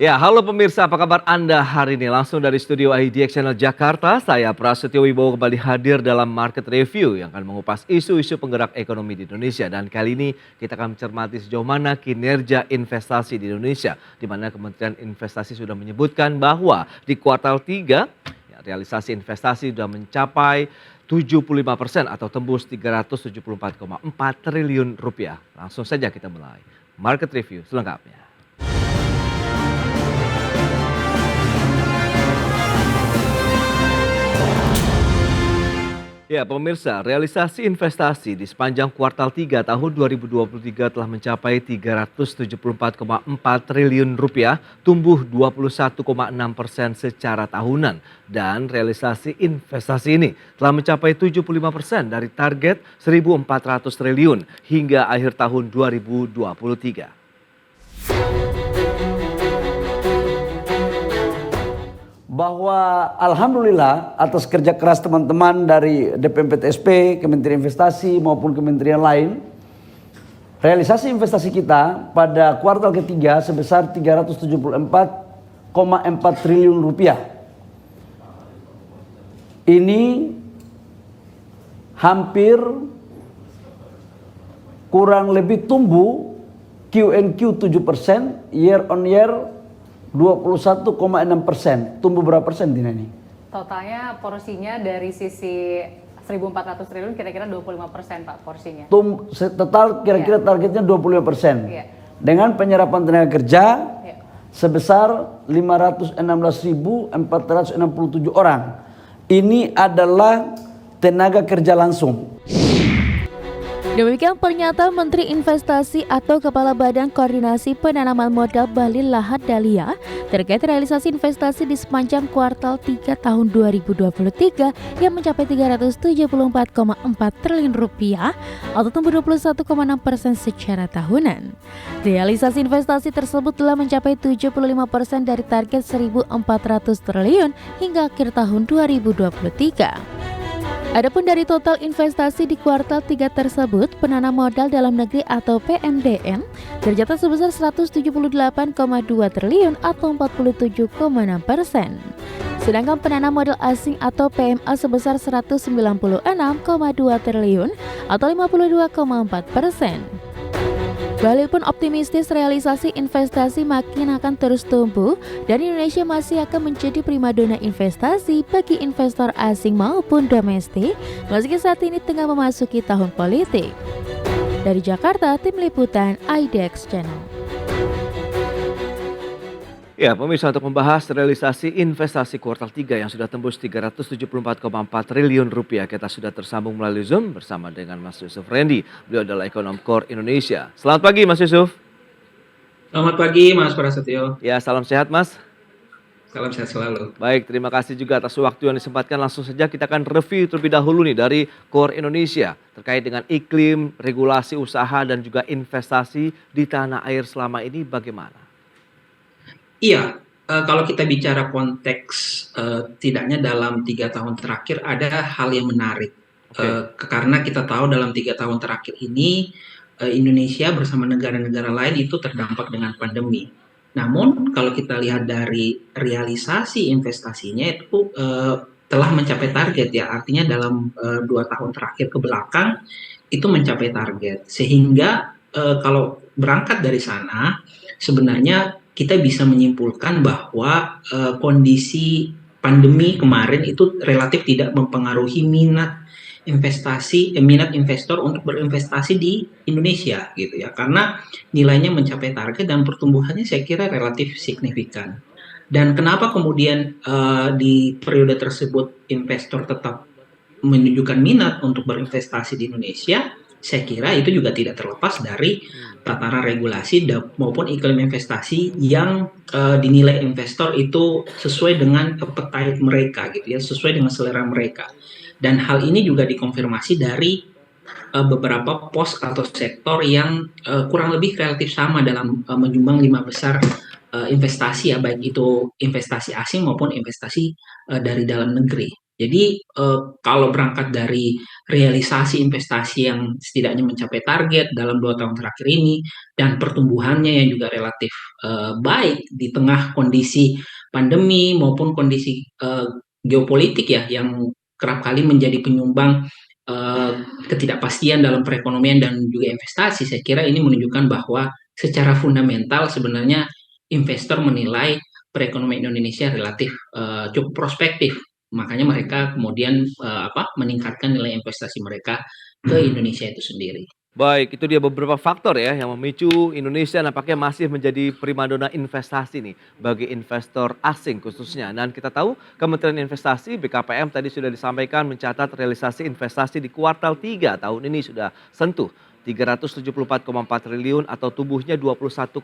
Ya, halo pemirsa, apa kabar Anda hari ini? Langsung dari studio IDX Channel Jakarta, saya Prasetyo Wibowo kembali hadir dalam Market Review yang akan mengupas isu-isu penggerak ekonomi di Indonesia. Dan kali ini kita akan mencermati sejauh mana kinerja investasi di Indonesia, di mana Kementerian Investasi sudah menyebutkan bahwa di kuartal 3, realisasi investasi sudah mencapai 75% atau tembus 374,4 triliun rupiah. Langsung saja kita mulai Market Review selengkapnya. Ya, pemirsa, realisasi investasi di sepanjang kuartal 3 tahun 2023 telah mencapai 374,4 triliun rupiah, tumbuh 21,6% secara tahunan. Dan realisasi investasi ini telah mencapai 75% dari target 1.400 triliun hingga akhir tahun 2023. Bahwa alhamdulillah atas kerja keras teman-teman dari DPMPTSP, Kementerian Investasi maupun kementerian lain, realisasi investasi kita pada kuartal ketiga sebesar 374,4 triliun rupiah. Ini hampir kurang lebih tumbuh Q&Q 7%, year on year 21,6%. Tumbuh berapa persen Dina ini? Totalnya porsinya dari sisi 1.400 triliun kira-kira 25% Pak porsinya. Total kira-kira targetnya 25%. Iya. Dengan penyerapan tenaga kerja Iya. sebesar 516.467 orang. Ini adalah tenaga kerja langsung. Demikian pernyataan Menteri Investasi atau Kepala Badan Koordinasi Penanaman Modal Bahlil Lahadalia terkait realisasi investasi di sepanjang kuartal 3 tahun 2023 yang mencapai 374,4 triliun rupiah atau tumbuh 21,6% secara tahunan. Realisasi investasi tersebut telah mencapai 75% dari target 1.400 triliun hingga akhir tahun 2023. Adapun dari total investasi di kuartal 3 tersebut, penanam modal dalam negeri atau PMDN tercatat sebesar 178,2 triliun atau 47,6%. Sedangkan penanam modal asing atau PMA sebesar 196,2 triliun atau 52,4%. Bahlil pun optimistis realisasi investasi makin akan terus tumbuh dan Indonesia masih akan menjadi primadona investasi bagi investor asing maupun domestik meski saat ini tengah memasuki tahun politik. Dari Jakarta, Tim Liputan IDX Channel. Ya, pemirsa, untuk membahas realisasi investasi kuartal 3 yang sudah tembus 374,4 triliun rupiah, kita sudah tersambung melalui Zoom bersama dengan Mas Yusuf Rendy. Beliau adalah ekonom core Indonesia. Selamat pagi Mas Yusuf. Selamat pagi Mas Prasetyo. Ya, salam sehat Mas. Salam sehat selalu. Baik, terima kasih juga atas waktu yang disempatkan. Langsung saja kita akan review terlebih dahulu nih dari core Indonesia terkait dengan iklim, regulasi usaha dan juga investasi di tanah air selama ini bagaimana? Iya, kalau kita bicara konteks tidaknya dalam 3 tahun terakhir ada hal yang menarik. Karena kita tahu dalam 3 tahun terakhir ini Indonesia bersama negara-negara lain itu terdampak dengan pandemi. Namun kalau kita lihat dari realisasi investasinya itu telah mencapai target ya, artinya dalam 2 tahun terakhir ke belakang itu mencapai target. Sehingga kalau berangkat dari sana sebenarnya kita bisa menyimpulkan bahwa kondisi pandemi kemarin itu relatif tidak mempengaruhi minat investor untuk berinvestasi di Indonesia gitu ya, karena nilainya mencapai target dan pertumbuhannya saya kira relatif signifikan. Dan kenapa kemudian di periode tersebut investor tetap menunjukkan minat untuk berinvestasi di Indonesia? Saya kira itu juga tidak terlepas dari tataran regulasi maupun iklim investasi yang dinilai investor itu sesuai dengan appetite mereka gitu ya, sesuai dengan selera mereka. Dan hal ini juga dikonfirmasi dari beberapa pos atau sektor yang kurang lebih relatif sama dalam menyumbang 5 besar investasi ya, baik itu investasi asing maupun investasi dari dalam negeri. Jadi kalau berangkat dari realisasi investasi yang setidaknya mencapai target dalam 2 tahun terakhir ini dan pertumbuhannya yang juga relatif baik di tengah kondisi pandemi maupun kondisi geopolitik ya yang kerap kali menjadi penyumbang eh, ketidakpastian dalam perekonomian dan juga investasi. Saya kira ini menunjukkan bahwa secara fundamental sebenarnya investor menilai perekonomian Indonesia relatif cukup prospektif. Makanya mereka kemudian meningkatkan nilai investasi mereka ke Indonesia itu sendiri. Baik, itu dia beberapa faktor ya yang memicu Indonesia nampaknya masih menjadi primadona investasi nih bagi investor asing khususnya. Dan kita tahu Kementerian Investasi BKPM tadi sudah disampaikan mencatat realisasi investasi di kuartal 3 tahun ini sudah sentuh 374,4 triliun atau tumbuhnya 21,6%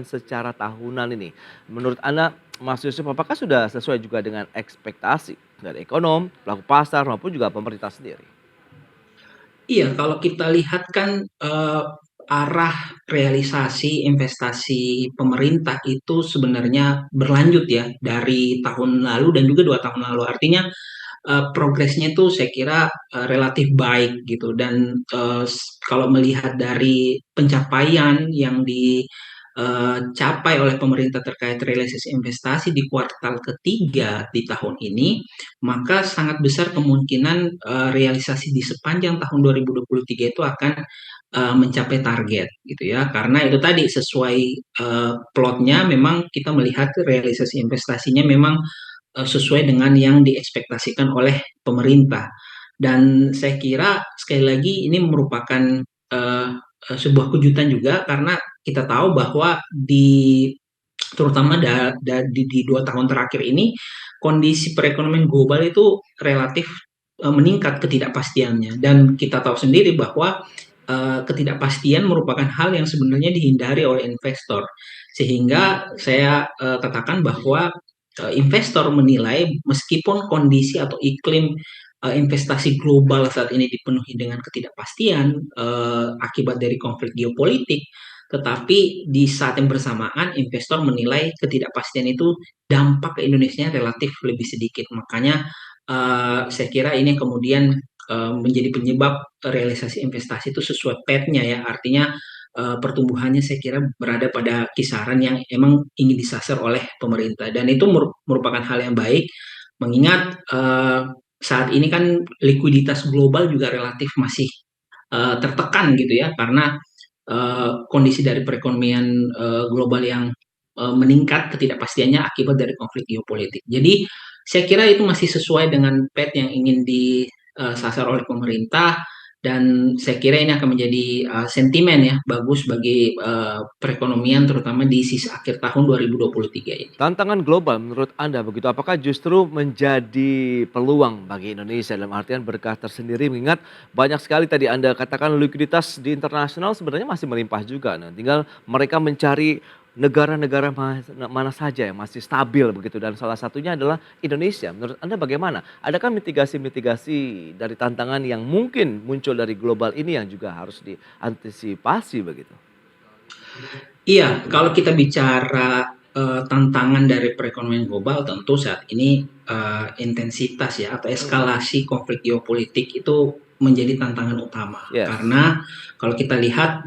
secara tahunan ini. Menurut Anda, Mas Yusuf, apakah sudah sesuai juga dengan ekspektasi dari ekonom, pelaku pasar maupun juga pemerintah sendiri? Iya, kalau kita lihat kan arah realisasi investasi pemerintah itu sebenarnya berlanjut ya dari tahun lalu dan juga 2 tahun lalu. Artinya progresnya itu saya kira relatif baik gitu dan kalau melihat dari pencapaian yang dicapai oleh pemerintah terkait realisasi investasi di kuartal ketiga di tahun ini, maka sangat besar kemungkinan realisasi di sepanjang tahun 2023 itu akan mencapai target gitu ya, karena itu tadi sesuai plotnya memang kita melihat realisasi investasinya memang sesuai dengan yang diekspektasikan oleh pemerintah. Dan saya kira sekali lagi ini merupakan sebuah kejutan juga karena kita tahu bahwa terutama di 2 tahun terakhir ini kondisi perekonomian global itu relatif meningkat ketidakpastiannya dan kita tahu sendiri bahwa ketidakpastian merupakan hal yang sebenarnya dihindari oleh investor sehingga saya katakan bahwa investor menilai meskipun kondisi atau iklim investasi global saat ini dipenuhi dengan ketidakpastian akibat dari konflik geopolitik, tetapi di saat yang bersamaan investor menilai ketidakpastian itu dampak ke Indonesia relatif lebih sedikit. Makanya saya kira ini kemudian menjadi penyebab realisasi investasi itu sesuai path-nya ya, artinya pertumbuhannya saya kira berada pada kisaran yang emang ingin disasar oleh pemerintah dan itu merupakan hal yang baik mengingat saat ini kan likuiditas global juga relatif masih tertekan gitu ya karena kondisi dari perekonomian global yang meningkat ketidakpastiannya akibat dari konflik geopolitik. Jadi saya kira itu masih sesuai dengan path yang ingin disasar oleh pemerintah dan saya kira ini akan menjadi sentimen ya bagus bagi perekonomian terutama di sisa akhir tahun 2023 ini. Tantangan global menurut Anda begitu, apakah justru menjadi peluang bagi Indonesia dalam artian berkah tersendiri mengingat banyak sekali tadi Anda katakan likuiditas di internasional sebenarnya masih melimpah juga. Nah, tinggal mereka mencari negara-negara mana saja yang masih stabil begitu dan salah satunya adalah Indonesia. Menurut Anda bagaimana? Adakah mitigasi-mitigasi dari tantangan yang mungkin muncul dari global ini yang juga harus diantisipasi begitu? Iya, kalau kita bicara tantangan dari perekonomian global, tentu saat ini intensitas ya atau eskalasi konflik geopolitik itu menjadi tantangan utama. Yes. Karena kalau kita lihat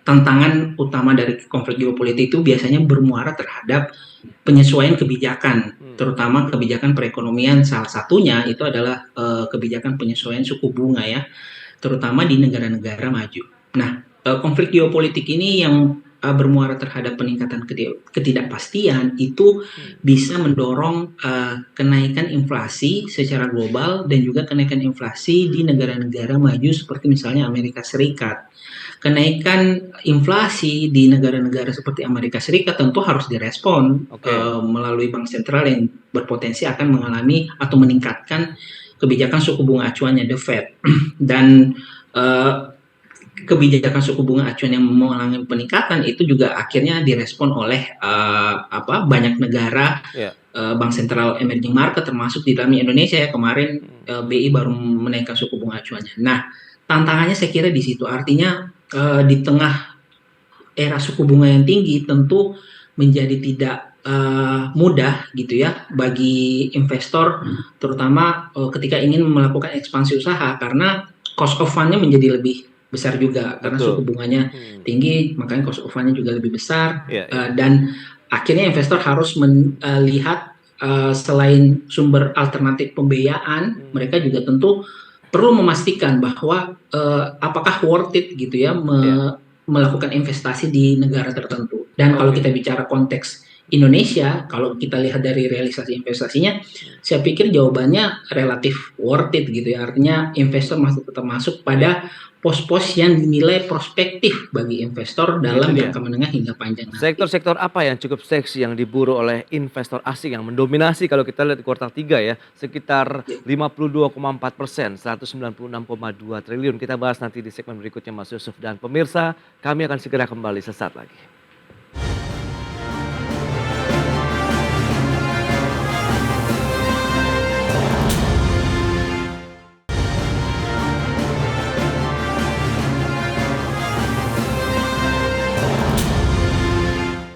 tantangan utama dari konflik geopolitik itu biasanya bermuara terhadap penyesuaian kebijakan, terutama kebijakan perekonomian. Salah satunya itu adalah kebijakan penyesuaian suku bunga ya, terutama di negara-negara maju. Nah, konflik geopolitik ini yang bermuara terhadap peningkatan ketidakpastian itu bisa mendorong kenaikan inflasi secara global dan juga kenaikan inflasi di negara-negara maju seperti misalnya Amerika Serikat. Kenaikan inflasi di negara-negara seperti Amerika Serikat tentu harus direspon melalui bank sentral yang berpotensi akan mengalami atau meningkatkan kebijakan suku bunga acuannya The Fed dan kebijakan suku bunga acuan yang mengalami peningkatan itu juga akhirnya direspon oleh banyak negara bank sentral emerging market termasuk di dalamnya Indonesia ya kemarin BI baru menaikkan suku bunga acuannya. Nah, tantangannya saya kira di situ artinya di tengah era suku bunga yang tinggi tentu menjadi tidak mudah gitu ya bagi investor, terutama ketika ingin melakukan ekspansi usaha, karena cost of fund-nya menjadi lebih besar juga karena suku Betul. bunganya tinggi, makanya cost of fund-nya juga lebih besar. Iya, iya. Dan akhirnya investor harus melihat selain sumber alternatif pembiayaan, mereka juga tentu perlu memastikan bahwa apakah worth it gitu ya Iya. melakukan investasi di negara tertentu. Dan kalau Oke. kita bicara konteks Indonesia, kalau kita lihat dari realisasi investasinya, saya pikir jawabannya relatif worth it gitu ya. Artinya investor masih tetap masuk Iya. pada pos-pos yang dinilai prospektif bagi investor Itu dalam dia. jangka menengah hingga panjang nanti. Sektor-sektor apa yang cukup seksi yang diburu oleh investor asing yang mendominasi kalau kita lihat di kuartal 3 ya, sekitar 52,4%, 196,2 triliun. Kita bahas nanti di segmen berikutnya Mas Yusuf dan pemirsa, kami akan segera kembali sesaat lagi.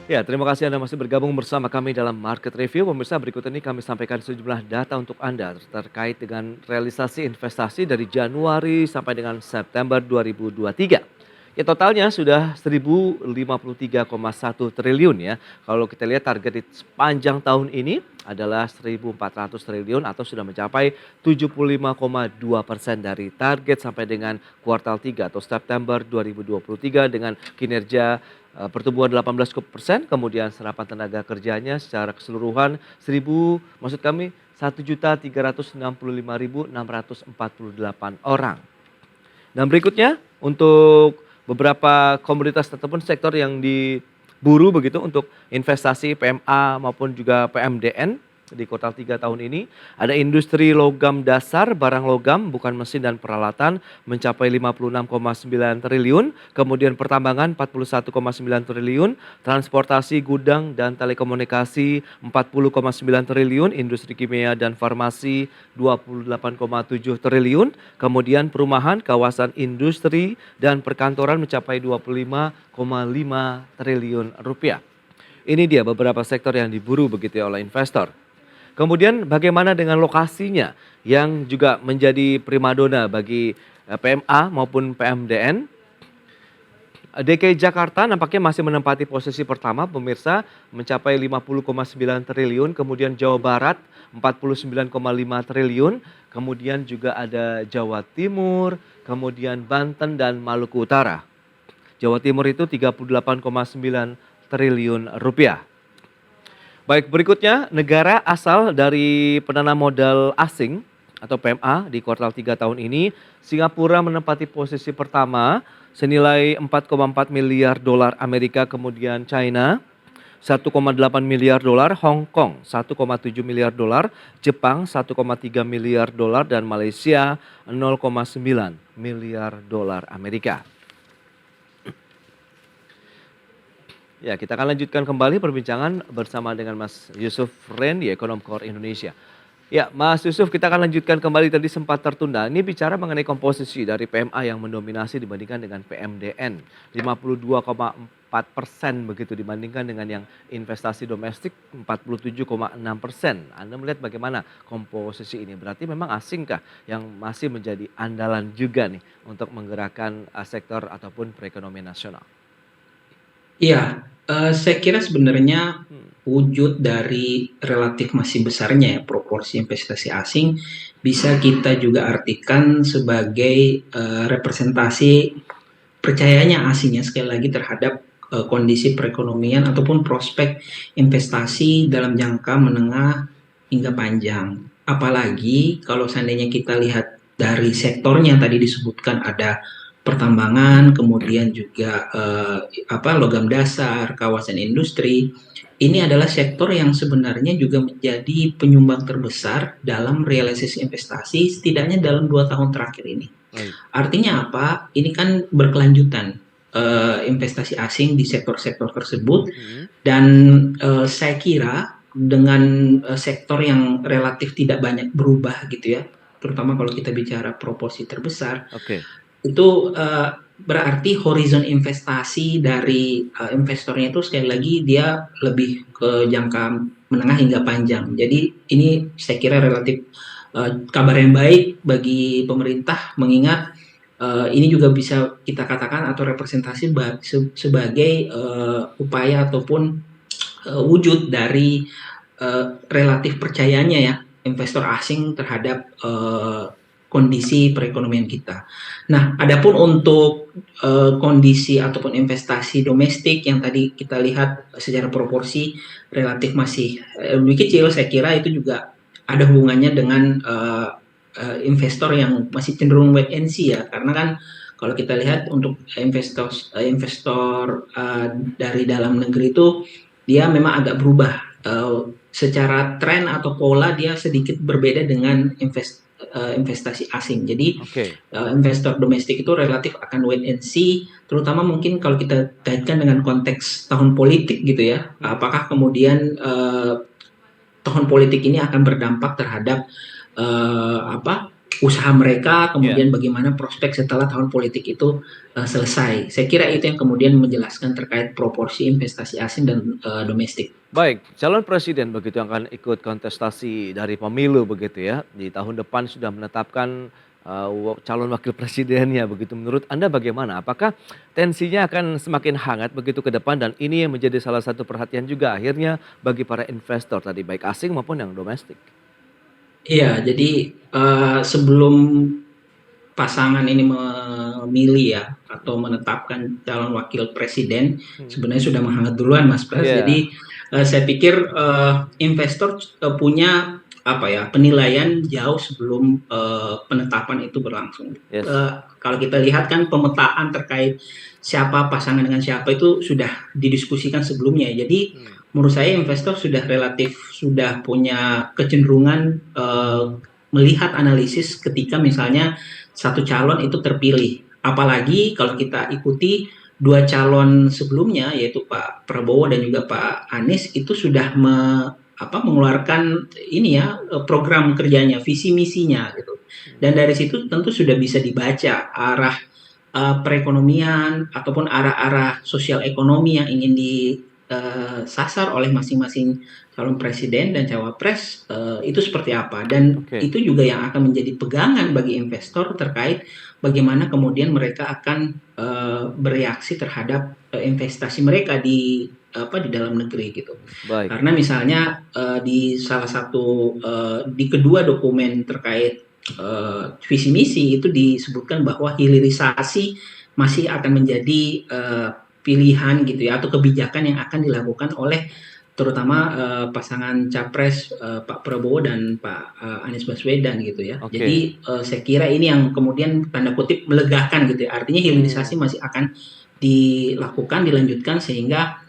Ya, terima kasih Anda masih bergabung bersama kami dalam Market Review. Pemirsa, berikut ini kami sampaikan sejumlah data untuk Anda terkait dengan realisasi investasi dari Januari sampai dengan September 2023. Ya, totalnya sudah 1.053,1 triliun ya. Kalau kita lihat target di sepanjang tahun ini adalah 1.400 triliun atau sudah mencapai 75,2% dari target sampai dengan kuartal 3 atau September 2023 dengan kinerja pertumbuhan 18%, kemudian serapan tenaga kerjanya secara keseluruhan 1.365.648 orang. Dan berikutnya untuk beberapa komoditas ataupun sektor yang diburu begitu untuk investasi PMA maupun juga PMDN di kuartal 3 tahun ini, ada industri logam dasar, barang logam, bukan mesin dan peralatan mencapai 56,9 triliun, kemudian pertambangan 41,9 triliun, transportasi, gudang dan telekomunikasi 40,9 triliun, industri kimia dan farmasi 28,7 triliun, kemudian perumahan, kawasan industri dan perkantoran mencapai 25,5 triliun rupiah. Ini dia beberapa sektor yang diburu begitu ya oleh investor. Kemudian bagaimana dengan lokasinya yang juga menjadi primadona bagi PMA maupun PMDN. DKI Jakarta nampaknya masih menempati posisi pertama pemirsa mencapai 50,9 triliun, kemudian Jawa Barat 49,5 triliun, kemudian juga ada Jawa Timur, kemudian Banten dan Maluku Utara. Jawa Timur itu 38,9 triliun rupiah. Baik, berikutnya negara asal dari penanam modal asing atau PMA di kuartal 3 tahun ini, Singapura menempati posisi pertama senilai 4,4 miliar dolar Amerika, kemudian China 1,8 miliar dolar, Hong Kong 1,7 miliar dolar, Jepang 1,3 miliar dolar dan Malaysia 0,9 miliar dolar Amerika. Ya, kita akan lanjutkan kembali perbincangan bersama dengan Mas Yusuf Ren di Ekonom Core Indonesia. Ya, Mas Yusuf, kita akan lanjutkan kembali, tadi sempat tertunda. Ini bicara mengenai komposisi dari PMA yang mendominasi dibandingkan dengan PMDN. 52,4% begitu dibandingkan dengan yang investasi domestik 47,6%. Anda melihat bagaimana komposisi ini? Berarti memang asingkah yang masih menjadi andalan juga nih untuk menggerakkan sektor ataupun perekonomian nasional? Iya, saya kira sebenarnya wujud dari relatif masih besarnya ya proporsi investasi asing bisa kita juga artikan sebagai representasi percayanya asingnya sekali lagi terhadap kondisi perekonomian ataupun prospek investasi dalam jangka menengah hingga panjang. Apalagi kalau seandainya kita lihat dari sektornya tadi disebutkan ada pertambangan, kemudian juga logam dasar, kawasan industri. Ini adalah sektor yang sebenarnya juga menjadi penyumbang terbesar dalam realisasi investasi setidaknya dalam 2 tahun terakhir ini. Artinya apa? Ini kan berkelanjutan investasi asing di sektor-sektor tersebut dan saya kira dengan sektor yang relatif tidak banyak berubah gitu ya, terutama kalau kita bicara proporsi terbesar. itu berarti horizon investasi dari investornya itu sekali lagi dia lebih ke jangka menengah hingga panjang. Jadi ini saya kira relatif kabar yang baik bagi pemerintah mengingat ini juga bisa kita katakan atau representasi sebagai upaya ataupun wujud dari relatif percayanya ya investor asing terhadap kondisi perekonomian kita. Nah, adapun untuk kondisi ataupun investasi domestik yang tadi kita lihat secara proporsi relatif masih lebih kecil, saya kira itu juga ada hubungannya dengan investor yang masih cenderung wait and see ya, karena kan kalau kita lihat untuk investor dari dalam negeri itu dia memang agak berubah secara tren atau pola dia sedikit berbeda dengan investasi asing. Jadi investor domestik itu relatif akan wait and see, terutama mungkin kalau kita kaitkan dengan konteks tahun politik gitu ya. Apakah kemudian tahun politik ini akan berdampak terhadap usaha mereka, kemudian bagaimana prospek setelah tahun politik itu selesai. Saya kira itu yang kemudian menjelaskan terkait proporsi investasi asing dan domestik. Baik, calon presiden begitu yang akan ikut kontestasi dari pemilu begitu ya. Di tahun depan sudah menetapkan calon wakil presidennya begitu. Menurut Anda bagaimana? Apakah tensinya akan semakin hangat begitu ke depan dan ini yang menjadi salah satu perhatian juga akhirnya bagi para investor tadi baik asing maupun yang domestik? Iya, jadi sebelum pasangan ini memilih ya atau menetapkan calon wakil presiden, sebenarnya sudah menghangat duluan Mas Pras. Jadi saya pikir investor punya penilaian jauh sebelum penetapan itu berlangsung. Kalau kita lihat kan pemetaan terkait siapa pasangan dengan siapa itu sudah didiskusikan sebelumnya. Jadi menurut saya investor sudah punya kecenderungan melihat analisis ketika misalnya satu calon itu terpilih. Apalagi kalau kita ikuti dua calon sebelumnya yaitu Pak Prabowo dan juga Pak Anies itu sudah mengeluarkan program kerjanya, visi misinya gitu. Dan dari situ tentu sudah bisa dibaca arah perekonomian ataupun arah-arah sosial ekonomi yang ingin disasar oleh masing-masing calon presiden dan cawapres itu seperti apa, dan itu juga yang akan menjadi pegangan bagi investor terkait bagaimana kemudian mereka akan bereaksi terhadap investasi mereka di dalam negeri gitu. Karena misalnya di salah satu di kedua dokumen terkait visi misi itu disebutkan bahwa hilirisasi masih akan menjadi pilihan gitu ya atau kebijakan yang akan dilakukan oleh terutama pasangan capres Pak Prabowo dan Pak Anies Baswedan gitu ya. Jadi saya kira ini yang kemudian tanda kutip melegakan gitu ya. Artinya hilirisasi masih akan dilakukan, dilanjutkan sehingga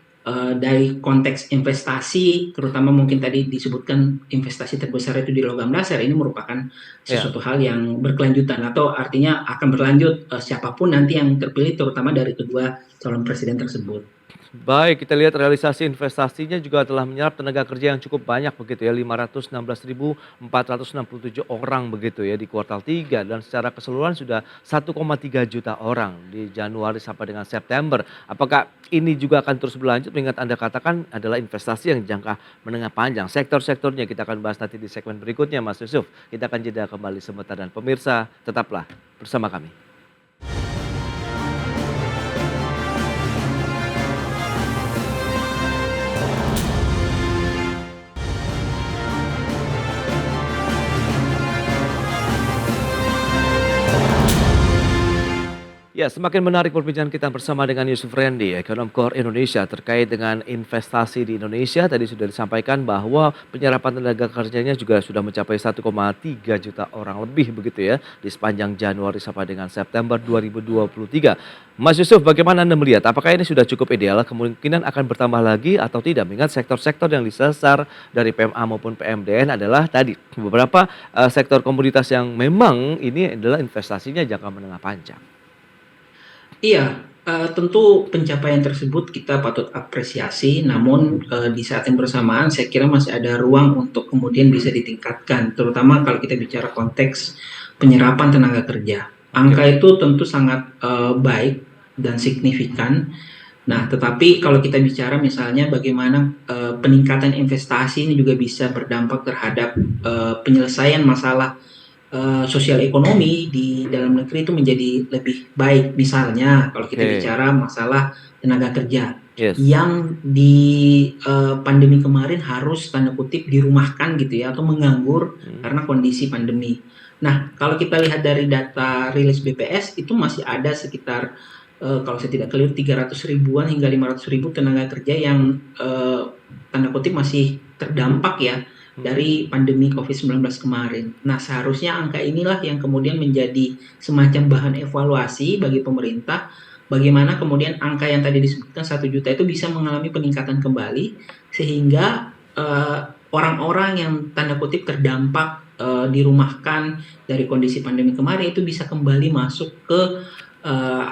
dari konteks investasi, terutama mungkin tadi disebutkan investasi terbesar itu di logam dasar, ini merupakan sesuatu hal yang berkelanjutan atau artinya akan berlanjut siapapun nanti yang terpilih terutama dari kedua calon presiden tersebut. Baik, kita lihat realisasi investasinya juga telah menyerap tenaga kerja yang cukup banyak begitu ya, 516.467 orang begitu ya di kuartal 3 dan secara keseluruhan sudah 1,3 juta orang di Januari sampai dengan September. Apakah ini juga akan terus berlanjut mengingat Anda katakan adalah investasi yang jangka menengah panjang. Sektor-sektornya kita akan bahas nanti di segmen berikutnya Mas Yusuf. Kita akan jeda kembali sebentar dan pemirsa tetaplah bersama kami. Ya, semakin menarik perbincangan kita bersama dengan Yusuf Rendy, Ekonom Core Indonesia terkait dengan investasi di Indonesia. Tadi sudah disampaikan bahwa penyerapan tenaga kerjanya juga sudah mencapai 1,3 juta orang lebih begitu ya di sepanjang Januari sampai dengan September 2023. Mas Yusuf, bagaimana Anda melihat? Apakah ini sudah cukup ideal? Kemungkinan akan bertambah lagi atau tidak? Mengingat sektor-sektor yang disasar dari PMA maupun PMDN adalah tadi beberapa sektor komoditas yang memang ini adalah investasinya jangka menengah panjang. Iya, tentu pencapaian tersebut kita patut apresiasi, namun di saat yang bersamaan saya kira masih ada ruang untuk kemudian bisa ditingkatkan, terutama kalau kita bicara konteks penyerapan tenaga kerja. Angka itu tentu sangat baik dan signifikan. Nah, tetapi kalau kita bicara misalnya bagaimana peningkatan investasi ini juga bisa berdampak terhadap penyelesaian masalah sosial ekonomi di dalam negeri itu menjadi lebih baik. Misalnya kalau kita bicara masalah tenaga kerja yang di pandemi kemarin harus tanda kutip dirumahkan gitu ya, atau menganggur karena kondisi pandemi. Nah, kalau kita lihat dari data rilis BPS itu masih ada sekitar kalau saya tidak keliru 300 ribuan hingga 500 ribu tenaga kerja yang tanda kutip masih terdampak ya dari pandemi COVID-19 kemarin. Nah, seharusnya angka inilah yang kemudian menjadi semacam bahan evaluasi bagi pemerintah, bagaimana kemudian angka yang tadi disebutkan 1 juta itu bisa mengalami peningkatan kembali, sehingga orang-orang yang tanda kutip terdampak dirumahkan dari kondisi pandemi kemarin itu bisa kembali masuk ke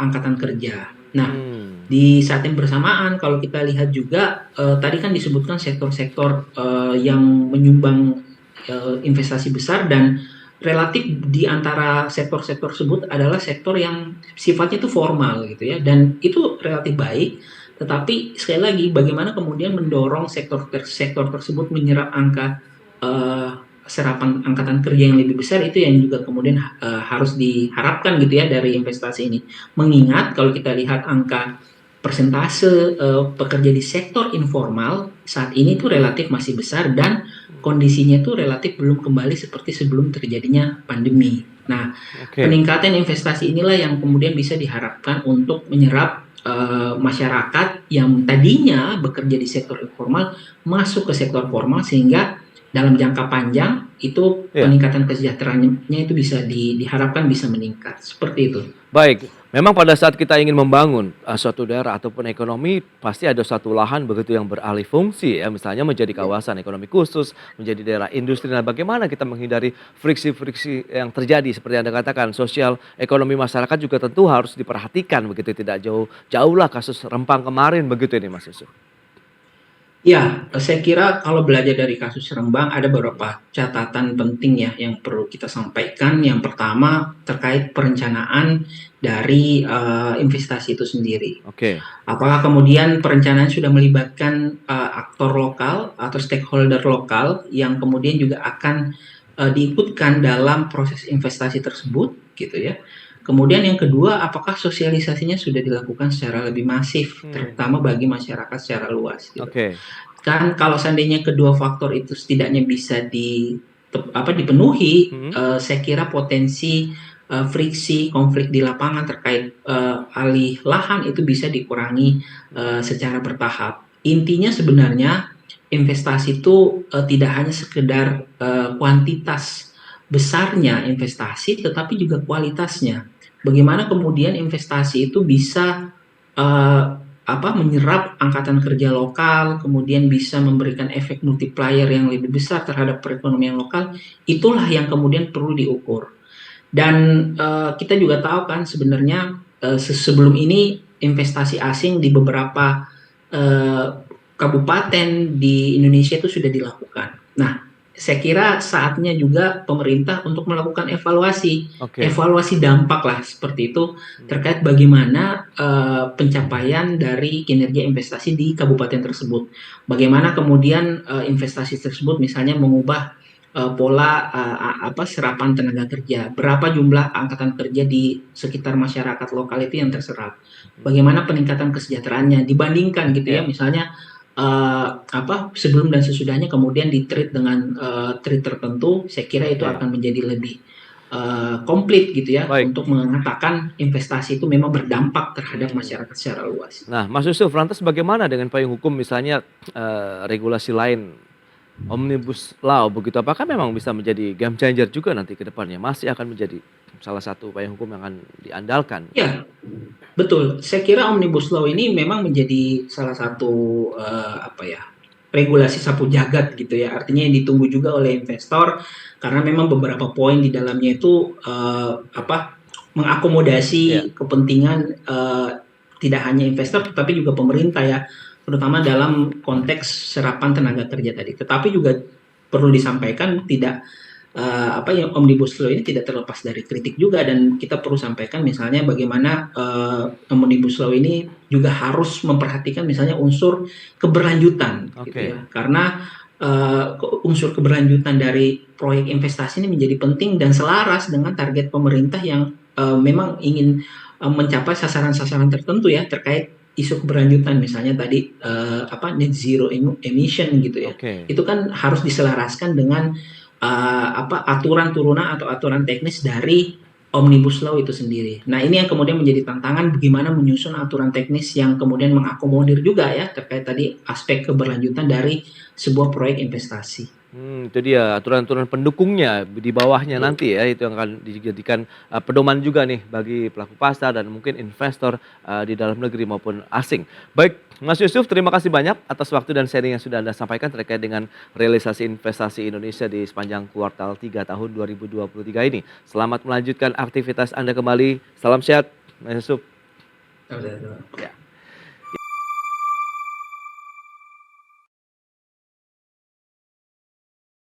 angkatan kerja. Nah, di saat yang bersamaan kalau kita lihat juga tadi kan disebutkan sektor-sektor yang menyumbang investasi besar, dan relatif di antara sektor-sektor tersebut adalah sektor yang sifatnya itu formal gitu ya, dan itu relatif baik. Tetapi sekali lagi bagaimana kemudian mendorong sektor tersebut menyerap angka serapan angkatan kerja yang lebih besar, itu yang juga kemudian harus diharapkan gitu ya dari investasi ini. Mengingat kalau kita lihat angka persentase pekerja di sektor informal saat ini tuh relatif masih besar, dan kondisinya tuh relatif belum kembali seperti sebelum terjadinya pandemi. Nah, peningkatan investasi inilah yang kemudian bisa diharapkan untuk menyerap masyarakat yang tadinya bekerja di sektor informal masuk ke sektor formal, sehingga dalam jangka panjang itu peningkatan kesejahteraannya itu bisa diharapkan bisa meningkat. Seperti itu. Baik, memang pada saat kita ingin membangun suatu daerah ataupun ekonomi, pasti ada suatu lahan begitu yang beralih fungsi ya, misalnya menjadi kawasan ekonomi khusus, menjadi daerah industri. Nah, bagaimana kita menghindari friksi-friksi yang terjadi seperti Anda katakan, sosial ekonomi masyarakat juga tentu harus diperhatikan begitu, tidak jauh-jauhlah kasus Rempang kemarin begitu ini Mas Yusuf. Ya, saya kira kalau belajar dari kasus Rembang ada beberapa catatan penting ya yang perlu kita sampaikan. Yang pertama terkait perencanaan dari investasi itu sendiri. Apakah kemudian perencanaan sudah melibatkan aktor lokal atau stakeholder lokal yang kemudian juga akan diikutkan dalam proses investasi tersebut, gitu ya. Kemudian yang kedua, apakah sosialisasinya sudah dilakukan secara lebih masif, terutama bagi masyarakat secara luas. Gitu. Kan kalau seandainya kedua faktor itu setidaknya bisa dipenuhi, saya kira potensi friksi, konflik di lapangan terkait alih lahan itu bisa dikurangi secara bertahap. Intinya sebenarnya investasi itu tidak hanya sekedar kuantitas besarnya investasi, tetapi juga kualitasnya. Bagaimana kemudian investasi itu bisa menyerap angkatan kerja lokal, kemudian bisa memberikan efek multiplier yang lebih besar terhadap perekonomian lokal, itulah yang kemudian perlu diukur. Dan kita juga tahu kan sebenarnya sebelum ini investasi asing di beberapa kabupaten di Indonesia itu sudah dilakukan. Nah, saya kira saatnya juga pemerintah untuk melakukan evaluasi, evaluasi dampak lah seperti itu terkait bagaimana pencapaian dari kinerja investasi di kabupaten tersebut. Bagaimana kemudian investasi tersebut misalnya mengubah pola serapan tenaga kerja, berapa jumlah angkatan kerja di sekitar masyarakat lokal itu yang terserap. Bagaimana peningkatan kesejahteraannya dibandingkan gitu ya, misalnya sebelum dan sesudahnya kemudian di-treat dengan treat tertentu, saya kira itu akan menjadi lebih komplit gitu ya. Untuk mengatakan investasi itu memang berdampak terhadap masyarakat secara luas. Nah, Mas Yusuf, lantas bagaimana dengan payung hukum misalnya regulasi lain, Omnibus Law begitu, apakah memang bisa menjadi game changer juga nanti ke depannya? Masih akan menjadi salah satu payung hukum yang akan diandalkan? Ya, betul. Saya kira Omnibus Law ini memang menjadi salah satu regulasi sapu jagat gitu ya. Artinya yang ditunggu juga oleh investor karena memang beberapa poin di dalamnya itu mengakomodasi kepentingan tidak hanya investor tetapi juga pemerintah ya, terutama dalam konteks serapan tenaga kerja tadi. Tetapi juga perlu disampaikan tidak apa yang Omnibus Law ini tidak terlepas dari kritik juga, dan kita perlu sampaikan misalnya bagaimana Omnibus Law ini juga harus memperhatikan misalnya unsur keberlanjutan gitu Oke. ya, karena unsur keberlanjutan dari proyek investasi ini menjadi penting dan selaras dengan target pemerintah yang memang ingin mencapai sasaran-sasaran tertentu ya terkait isu keberlanjutan, misalnya tadi net zero emission gitu ya. Oke. Itu kan harus diselaraskan dengan aturan turunan atau aturan teknis dari Omnibus Law itu sendiri. Nah, ini yang kemudian menjadi tantangan bagaimana menyusun aturan teknis yang kemudian mengakomodir juga ya terkait tadi aspek keberlanjutan dari sebuah proyek investasi. Itu dia aturan-aturan pendukungnya di bawahnya nanti ya, itu yang akan dijadikan pedoman juga nih bagi pelaku pasar dan mungkin investor di dalam negeri maupun asing. Baik, Mas Yusuf, terima kasih banyak atas waktu dan sharing yang sudah Anda sampaikan terkait dengan realisasi investasi Indonesia di sepanjang kuartal 3 tahun 2023 ini. Selamat melanjutkan aktivitas Anda kembali. Salam sehat, Mas Yusuf. Sama-sama. Ya.